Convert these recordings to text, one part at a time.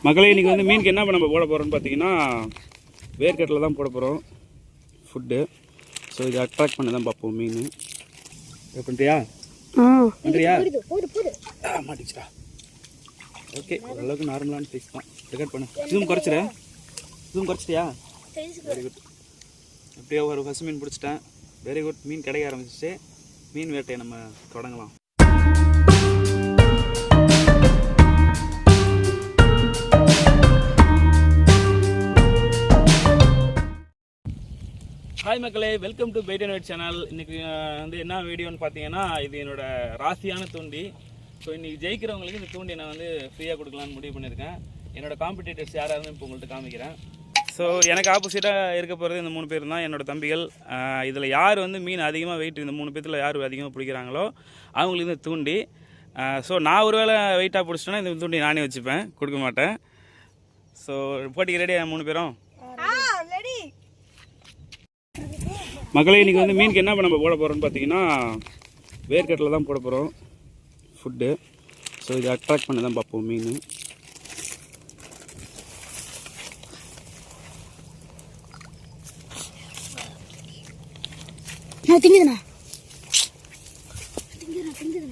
மக்களே இன்றைக்கி வந்து மீனுக்கு என்ன நம்ம போட போகிறோம்னு பார்த்தீங்கன்னா வேர்க்கடலை தான் போட போகிறோம் ஃபுட்டு. ஸோ இதை அட்ராக்ட் பண்ண தான் பார்ப்போம் மீன். பண்ணுறியா பண்ணுறியா மாட்டிச்சுடா. ஓகே ஓரளவுக்கு நார்மலான சைஸ் தான். ரெக்கார்ட் பண்ணு. இதுவும் குறைச்சிட்டியா? Very good. அப்படியே ஒரு ஃபஸ்ட் மீன் பிடிச்சிட்டேன். Very good. மீன் கிடைக்க ஆரம்பிச்சிச்சு. மீன் வேட்டையை நம்ம தொடங்கலாம். ஹாய் மக்களே, welcome to Bite and Weight channel. இன்றைக்கி வந்து என்ன வீடியோன்னு பார்த்தீங்கன்னா, இது என்னோடய ராசியான தூண்டி. ஸோ இன்றைக்கி ஜெயிக்கிறவங்களுக்கு இந்த தூண்டி நான் வந்து ஃப்ரீயாக கொடுக்கலான்னு முடிவு பண்ணியிருக்கேன். என்னோடய காம்படிட்டர்ஸ் யாராவது இப்போ உங்கள்கிட்ட காமிக்கிறேன். ஸோ எனக்கு ஆப்போசிட்டாக இருக்க போகிறது இந்த 3 பேர் தான் என்னோடய தம்பிகள். இதில் யார் வந்து மீன் அதிகமாக வெயிட், இந்த 3 பேர்த்தில் யார் அதிகமாக பிடிக்கிறாங்களோ அவங்களுக்கு இந்த தூண்டி. ஸோ நான் ஒரு வேளை வெயிட்டாக பிடிச்சிட்டேன்னா இந்த தூண்டி நானே வச்சுப்பேன், கொடுக்க மாட்டேன். ஸோ போட்டிக்கு ரெடியா 3 பேரும்? மக்களே இன்றைக்கி வந்து மீனுக்கு என்ன நம்ம போட போகிறோம்னு பார்த்தீங்கன்னா வேர்க்கடலை தான் போட போகிறோம் ஃபுட்டு. ஸோ இதை அட்ராக்ட் பண்ண தான் பார்ப்போம் மீன்.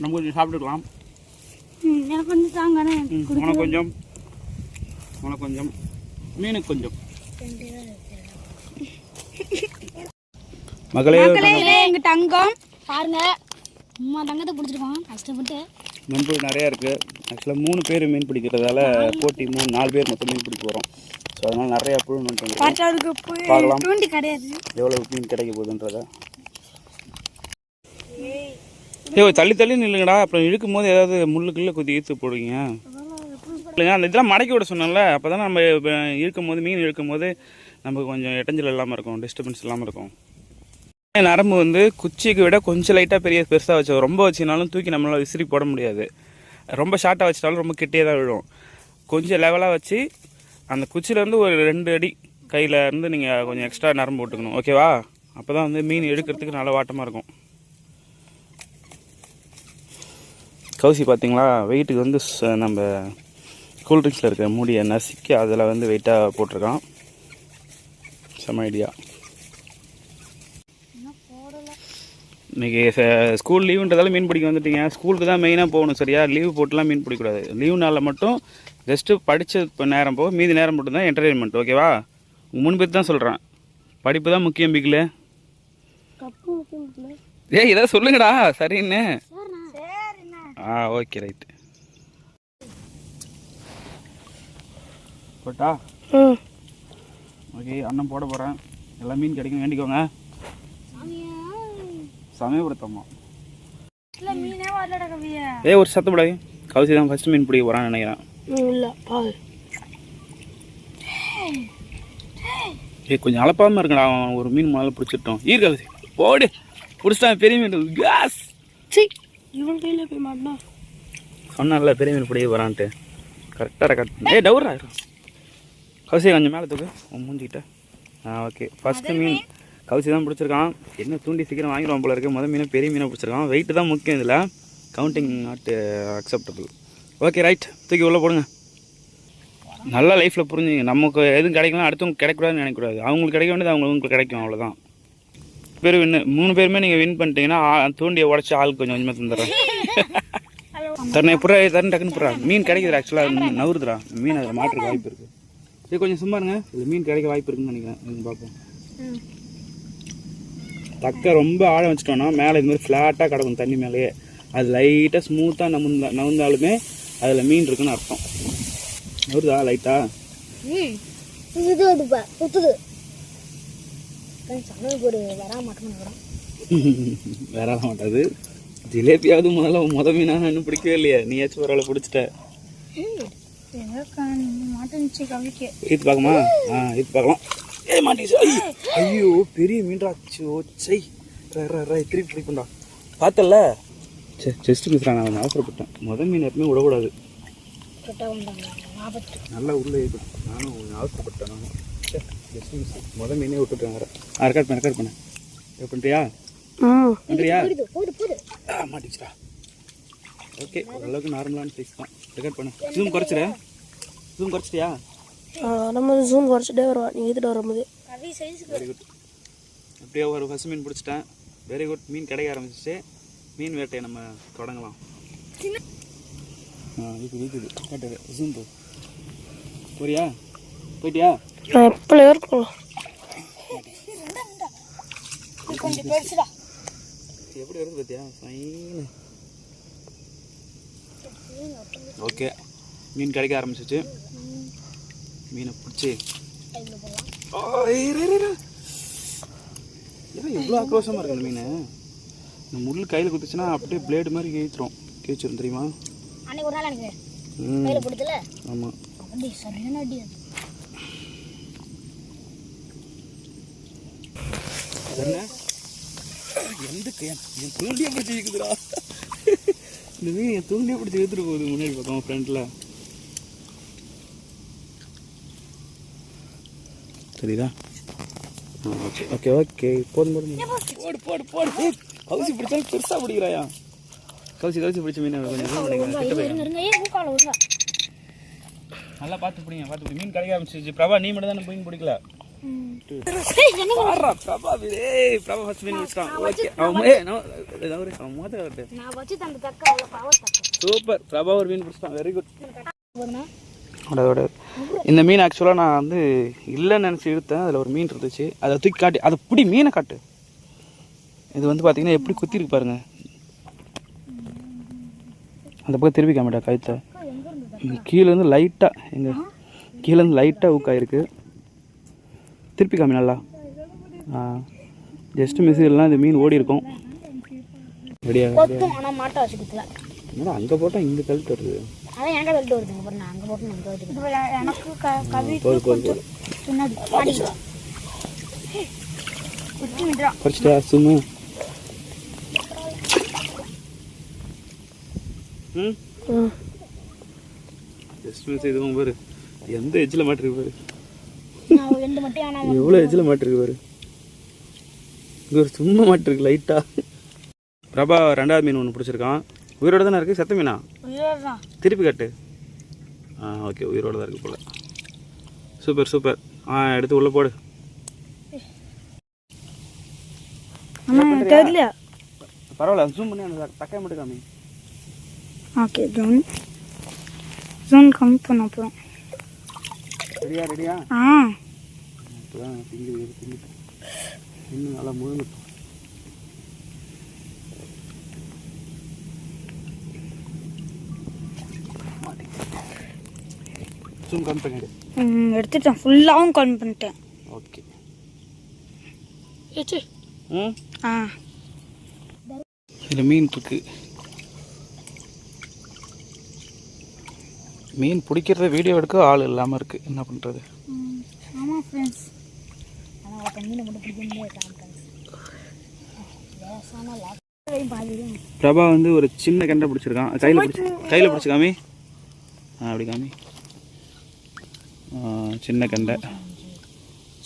நம்ம கொஞ்சம் சாப்பிட்டுக்கலாம். உனக்கு கொஞ்சம், உனக்கு கொஞ்சம், மீனுக்கு கொஞ்சம். மகளே எங்க தங்கம் பாருங்க, அம்மா தங்கத்தை பிடிச்சிருக்கோம் கஷ்டப்பட்டு. நம்பு நிறையா இருக்குது. ஆக்சுவலாக 3 பேர் மீன் பிடிக்கிறதால போட்டி 4 பேர் மொத்தம் மீன் பிடிக்க போகிறோம். ஸோ அதனால் நிறையா புழு நோட்டு பார்க்கலாம் கிடையாது எவ்வளோ மீன் கிடைக்க போகுதுன்றத. தள்ளி தள்ளி நில்லுங்கடா, அப்புறம் இழுக்கும் போது ஏதாவது முள்ளுக்குள்ளே குத்தி ஈர்த்து போடுவீங்க. இல்லைங்க, அந்த இதெல்லாம் மடக்கி விட சொன்னோம்ல, அப்போ தான் நம்ம இழுக்கும் போது மீன் இழுக்கும் போது நமக்கு கொஞ்சம் இடைஞ்சல் இல்லாமல் இருக்கும், டிஸ்டர்பன்ஸ் இல்லாமல் இருக்கும். நரம்பு வந்து குச்சிக்கு விட கொஞ்சம் லைட்டாக பெருசாக வச்சோம். ரொம்ப வச்சினாலும் தூக்கி நம்மளால் விசிறி போட முடியாது. ரொம்ப ஷார்ட்டாக வச்சிட்டாலும் ரொம்ப கிட்டே தான் விழும். கொஞ்சம் லெவலாக வச்சு அந்த குச்சியிலேருந்து ஒரு 2 அடி கையில் இருந்து நீங்கள் கொஞ்சம் எக்ஸ்ட்ரா நரம்பு போட்டுக்கணும், ஓகேவா? அப்போ தான் வந்து மீன் எடுக்கிறதுக்கு நல்ல வாட்டமாக இருக்கும். கவுசி பார்த்தீங்களா, வெயிட்டுக்கு வந்து நம்ம கூல்ட்ரிங்க்ஸில் இருக்கிற மூடியை நசுக்கி அதில் வந்து வெயிட்டாக போட்டிருக்கான். செம ஐடியா. இன்றைக்கி ஸ்கூல் லீவுன்றதால மீன் பிடிக்க வந்துட்டீங்க. ஸ்கூலுக்கு தான் மெயினாக போகணும், சரியா? லீவு போட்டுலாம் மீன் பிடிக்கக்கூடாது. லீவு நாளில் மட்டும் ஜஸ்ட்டு படித்த நேரம் போக மீதி நேரம் மட்டும் தான் என்டர்டெயின்மெண்ட், ஓகேவா? 3 பேர் தான் சொல்கிறேன். படிப்பு தான் முக்கியம் பிக்கில். ஏதாவது சொல்லுங்கடா சரின்னு. Okay right. போட்டா ஓகே, அண்ணன் போட போகிறேன். எல்லாம் மீன் கிடைக்கும், வேண்டிக்கோங்க. சமயப்படுத்தம்மா ஒரு சத்தப்படாது. கவுசி தான் ஃபஸ்ட்டு மீன் பிடிக்க போகிறான்னு நினைக்கிறேன். கொஞ்சம் அளப்பாமல் இருக்கடா, அவன் ஒரு மீன் முதல்ல பிடிச்சிட்டோம். கவுசி போடு, பிடிச்சிட்டான் பெரிய மீன். கேஸ் இவன் கையில் போய் மாட்டா. சொன்னால பெரிய மீன் பிடிக்க போகிறான்ட்டு. கரெக்டாக ரெக்கார்ட். டவுரா கவுசி கொஞ்சம் மேலே தூக்கு மூஞ்சிக்கிட்ட. ஓகே, ஃபஸ்ட்டு மீன் கவுசி தான் பிடிச்சிருக்கான். என்ன தூண்டி சீக்கிரம் வாங்கிடுவான் போல இருக்குது. மீனை பெரிய மீனை பிடிச்சிருக்கான். வெயிட்டு தான் முக்கியம் இதில், counting not acceptable. Okay right, தூக்கி உள்ளே போடுங்க. நல்லா லைஃப்பில் புரிஞ்சுங்க, நமக்கு எதுவும் கிடைக்கலாம் அடுத்தவங்க கிடைக்கூடாதுன்னு நினைக்கக்கூடாது. அவங்களுக்கு கிடைக்க வேண்டியது அவங்களுக்கு கிடைக்கும், அவ்வளோதான். பேர் வின்னு 3 பேருமே நீங்கள் வின் பண்ணிட்டீங்கன்னா தூண்டியை உடச்சி ஆளுக்கு கொஞ்சம் கொஞ்சமாக தந்துடுறேன். தரணை புறா தரேன் டக்குன்னு புறா. மீன் கிடைக்குது, ஆக்சுவலாக நவுறுதுடா மீன். அதில் மாற்றுக்கு வாய்ப்பு இருக்குது. இது கொஞ்சம் சும்மா இருங்க, இது மீன் கிடைக்க வாய்ப்பு இருக்குன்னு நினைக்கிறேன். பார்ப்போம். தக்கை ரொம்ப ஆழம் வச்சிட்டோன்னா மேலே இது மாதிரி ஃப்ளாட்டாக கிடக்கும் தண்ணி மேலேயே. அது லைட்டாக ஸ்மூத்தாக நவுந்தாலுமே அதில் மீன் இருக்குன்னு அர்த்தம். நவுறுதா லைட்டா? வர மாட்டாது. ஜிலேபியாவது முதல் மீனாக இன்னும் பிடிக்கவே இல்லையா? நீயாச்சும் ஒரு ஆளை பிடிச்சிட்ட. இது பார்க்கமா? இது பார்க்கலாம். ஐயோ பெரிய மீன்றாச்சு. சை திருப்பி பிடிக்கும்டா. பார்த்தல செஸ்ட் மிஸ்ரா. நான் அவசரப்பட்டேன். முதல் மீன் எப்பவுமே விடக்கூடாது, நல்லா உள்ளே இருக்கட்டும். நானும் அவசரப்பட்டேன். நானும் ஜஸ்ட் மிஸ். முதல் மீனே விட்டுட்டேன். வேறு ரெக்கார்ட் பண்ணேன். பண்ணுறியா? மாட்டிச்சுடா. ஓகே ஓரளவுக்கு நார்மலான சைஸ் தான். ரெக்கார்ட் பண்ணு. இதுவும் குறைச்சிட. ஜூம் குறைச்சிட்டியா? நம்ம ஜூம் குறைச்சிட்டே வருவோம் நீ எடுத்துட்டு வரும்போது. Very good. அப்படியே ஒரு ஃபஸ்ட் மீன் பிடிச்சிட்டேன். Very good. மீன் கிடைக்க ஆரம்பிச்சிச்சு. மீன் வேட்டையை நம்ம தொடங்கலாம். இருக்குது கேட்டது ஜூம் போ. போறியா? போயிட்டியா? நான் எப்போ இருக்கும் கொஞ்சம் பெருசுடா. எப்படி வருது பார்த்தியா? ஃபைன். ஓகே, மீன் கிடைக்க ஆரம்பிச்சிச்சு. மீனை பிடிச்சி எவ்வளோ ஆக்ரோஷமாக இருக்கு இந்த மீன். இந்த முள் கையில் குத்துச்சுன்னா அப்படியே பிளேடு மாதிரி கேச்சிரும் தெரியுமா? அன்னைக்கு ஒரு நாள் எனக்கு கையில பிடிச்சல. ஆமாம், அப்படி சரியான அடி அது. என் தூண்டியை பிடிச்சி இருக்குதுடா. இந்த மீன் என் தூண்டியை பிடிச்சி எடுத்துட்டு போகுது முன்னாடி பக்கம் ஃப்ரண்ட்டில். சரிதா? ஓகே ஓகே ஓகே, போதும் போடு போடு போடு போடு. கவுசி பிடிச்சாலும் பெருசாக பிடிக்கிறாயா? கவுசி பிடிச்ச மீன் கொஞ்சம் நல்லா பார்த்து பிடிங்க, பார்த்து பிடி. மீன் கிடைக்க ஆரம்பிச்சிச்சு. பிரபா நீ மட்டும் தானே மீன் பிடிக்கல? பிரபா ஃபர்ஸ்ட் மீன் பிடிச்சிட்டான். ஓகே, அவன் மோத சூப்பர். பிரபா ஒரு மீன் பிடிச்சிட்டான். Very good. இந்த மீன் ஆக்சுவலாக நான் வந்து இல்லைன்னு நினச்சி இழுத்தேன். அதில் ஒரு மீன் இருந்துச்சு. அதை தூக்கி காட்டி அதை பிடி, மீனை காட்டு. இது வந்து பார்த்தீங்கன்னா எப்படி குத்திருக்கு பாருங்க. அந்த பக்கம் திருப்பி காமிட்டா கழுத்தை. கீழேருந்து லைட்டாக கீழேருந்து லைட்டாக ஊக்காயிருக்கு. திருப்பி காமி நல்லா. ஜஸ்ட் மிஸ் இல்லைனா இந்த மீன் ஓடி இருக்கும். ரெடியா? என்னடா அங்கே போட்டால் இங்கே கழுத்து வருது. அதான் எனக்கு கழுத்து வருதுங்க பாரு. நான் அங்கே போட்டு இங்கே வருது. எனக்கு பின்னாடி குறைச்சிட்டா சும்மா. ஜஸ்ட் மிஸ் இதுவும் பாரு. எந்த எஜ்ஜில் மாட்டிருக்கு பாரு. எவ்வளோ எஜ்ஜில் மாட்டிருக்கு பாரு. இங்கே ஒரு சும்மா மாட்டிருக்கு லைட்டாக. பிரபா ரெண்டாவது மீன் ஒன்று பிடிச்சிருக்கான். உயிரோடு தானே இருக்குது? செத்த மீனா? திருப்பி கட்டு. ஓகே, உயிரோடு தான் இருக்குது போல. Super super. எடுத்து உள்ளே போடு. பரவாயில்ல, ஜூம் பண்ணி அந்த தக்காய் மட்டும் காமி. ஓகே, ஜூம் கம்மி பண்ண அப்புறம். ரெடியா? இப்போதான் திங்கிட்டு இன்னும் நல்லா முழுங்கு. ஜூம் கம்மி பண்ணிடு. எடுத்துட்டேன், ஃபுல்லாகவும் கம்மி பண்ணிட்டேன். ஓகே. இதில் மீன் இருக்கு. மீன் பிடிக்கிறத வீடியோ எடுக்க ஆள் இல்லாமல் இருக்குது. என்ன பண்ணுறது? ஆமாம் ஃப்ரெண்ட்ஸ், ஆனால் மீனை மட்டும் பிடிக்க முடியாது. பிரபா வந்து ஒரு சின்ன கெண்டை பிடிச்சிருக்கான். கையில் பிடிச்சிக்காமி. அப்படி காமி. சின்ன கெண்டை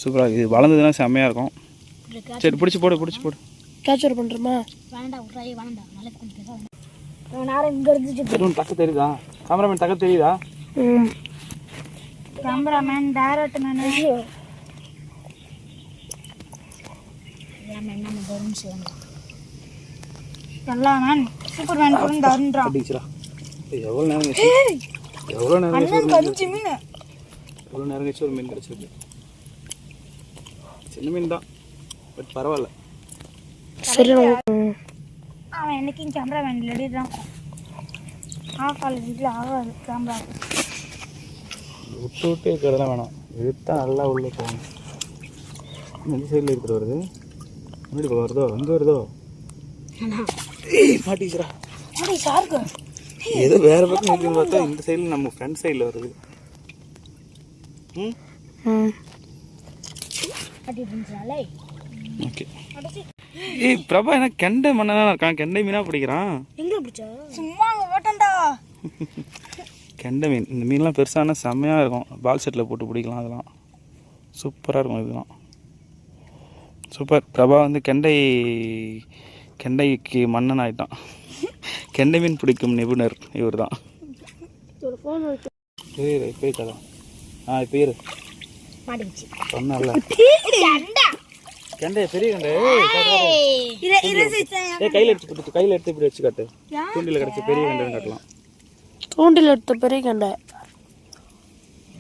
சூப்பராக. இது வளர்ந்ததுன்னா செம்மையாக இருக்கும். சரி, பிடிச்சி போடு. கேப்சர் பண்ணுறோமா? தக்க தெரியுதா? கேமராமேன் தக்க தெரியுதா? கேமராமேன் டைரக்ட் மேன் எல்லாம் மேன் சூப்பர் மேன் கூட தரன்றா. எவ்வளோ நேரம் கழிச்சு ஒரு மீன் கிடச்சிருக்கு. சின்ன மீன் தான், பட் பரவாயில்ல. சரி, அவன் என்னைக்கும் கேமராமேன் ரெடிதான். காலேஜில் ஆகாது கேமரா. விட்டு இருக்கிறதெல்லாம் வேணாம். இழுத்தா நல்லா உள்ளே போகணும். இந்த சைடில் எடுத்துகிட்டு வருது. முன்னாடி வருதோ? அங்கே வருதோ? மாட்டிக்கிறா. ஏதோ வேற பக்கம் இருக்குன்னு பார்த்தா இந்த சைடில் நம்ம ஃப்ரண்ட் சைடில் வருது. ஓகே. பிரபா என்ன கெண்டை மண்ணா இருக்கான்? கெண்டை மீனா பிடிக்கிறான். எங்க பிடிச்சா? சும்மா ஓட்டண்டா. கெண்டை மீன். இந்த மீன்லாம் பெருசான செம்மையாக இருக்கும். பால் செட்டில் போட்டு பிடிக்கலாம். அதெல்லாம் சூப்பராக இருக்கும். இதெல்லாம் சூப்பர். பிரபா வந்து கெண்டைக்கு மன்னன் ஆகிட்டான். கெண்டை மீன் பிடிக்கும் நிபுணர் இவர் தான். இரு இப்போ கதை இப்போ இரு மாட்டிக்கிச்சு. சொன்னல கண்டா. கண்டே பெரிய கண்டே கையில் எடுத்து போட்டு கையில் எடுத்து இப்படி வச்சு காட்டு தூண்டில் கிடச்சி பெரிய கண்டுன்னு காட்டலாம். தூண்டில் எடுத்த பெரிய கண்டை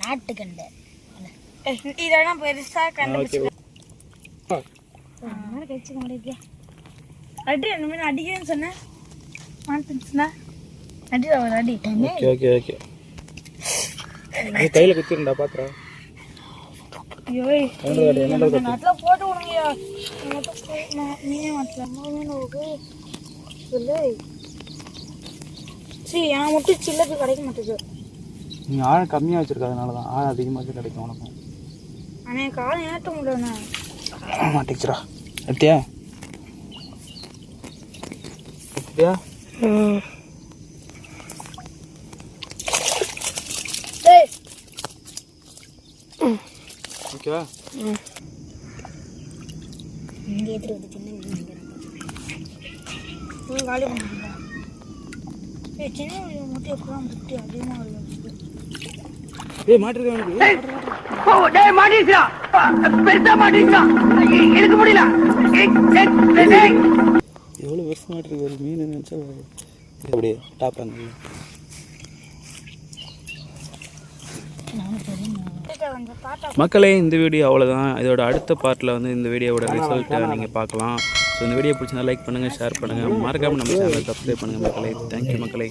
நாட்டு கண்டை இதெல்லாம் பெருசா கண்டுபிடிச்சு கழிச்சுக்க முடியாது. அடி ரெண்டு மணி அடிக்கிறேன்னு சொன்னேன் மாட்டுச்சுன்னா அடி ஒரு அடி. ஓகே ஓகே ஓகே கையில் குத்திருந்தா பாத்துறா. ஐயோ நல்லா போட்டு விடுங்கய்யா. மீனே மாட்டலாம் மீன் சொல்லு. சரி நான் மட்டும் சில்லப்பி கிடைக்க மாட்டேது. நீ ஆழம் கம்மியாக வச்சிருக்காதனால தான் ஆழம் அதிகமாக கிடைக்கும் உனக்கும். ஆனால் காலம் ஏற்ற முடியலண்ணா மாட்டிச்சுடா. எடுத்தியா எடுத்தியா ஓகேவா? இங்கே எடுத்துட்டு சின்ன மீன் காலி பண்ணுறீங்களா? சின்ன மீன் மட்டும் எப்படிலாம் முட்டி அதிகமாக வருது. மாட்டிருக்கேன் எவ்வளோ வருஷம் மாட்டிருக்கு மீன் நினச்சா அப்படியே டாப் அங்கே. மக்களே இந்த வீடியோ அவ்வளோதான். இதோட அடுத்த பார்ட்டில் வந்து இந்த வீடியோவோட ரிசல்ட்டை நீங்கள் பார்க்கலாம். ஸோ இந்த வீடியோ பிடிச்சிருந்தா லைக் பண்ணுங்கள், ஷேர் பண்ணுங்கள், மறக்காமல் நம்ம சேனலை சப்ஸ்கிரைப் பண்ணுங்கள் மக்களே. தேங்க்யூ மக்களே.